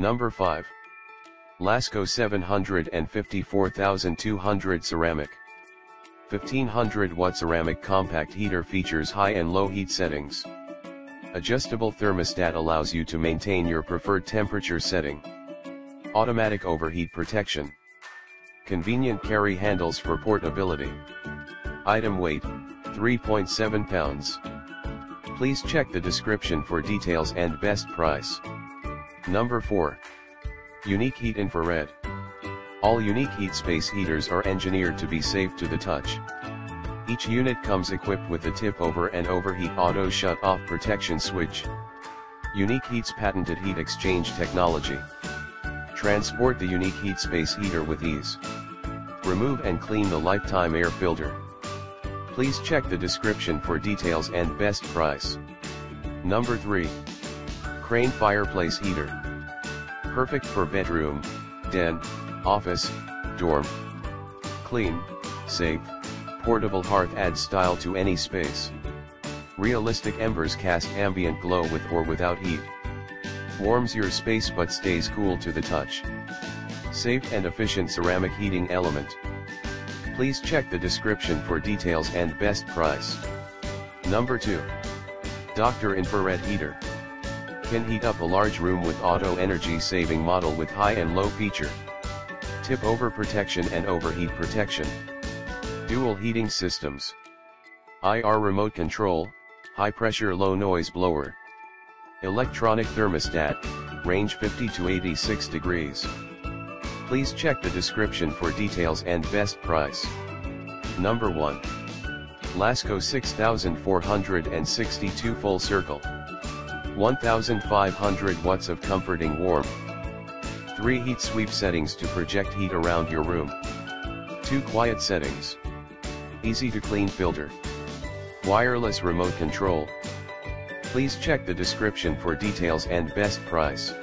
Number 5. Lasko 754,200 Ceramic. 1500 watt ceramic compact heater features high and low heat settings. Adjustable thermostat allows you to maintain your preferred temperature setting. Automatic overheat protection. Convenient carry handles for portability. Item weight, 3.7 pounds. Please check the description for details and best price. Number 4. Unique Heat Infrared. All Unique Heat space heaters are engineered to be safe to the touch. Each unit comes equipped with a tip-over and overheat auto shut-off protection switch. Unique Heat's patented heat exchange technology. Transport the Unique Heat space heater with ease. Remove and clean the lifetime air filter. Please check the description for details and best price. Number 3. Crane Fireplace Heater. Perfect for bedroom, den, office, dorm. Clean, safe, portable hearth adds style to any space. Realistic embers cast ambient glow with or without heat. Warms your space but stays cool to the touch. Safe and efficient ceramic heating element. Please check the description for details and best price. Number 2. Dr. Infrared Heater. Can heat up a large room with auto energy saving model with high and low feature. Tip over protection and overheat protection. Dual heating systems. IR remote control, high pressure low noise blower. Electronic thermostat, range 50 to 86 degrees. Please check the description for details and best price. Number 1. Lasko 6462 Full Circle. 1500 watts of comforting warmth. 3 heat sweep settings to project heat around your room. 2 quiet settings. Easy to clean filter. Wireless remote control. Please check the description for details and best price.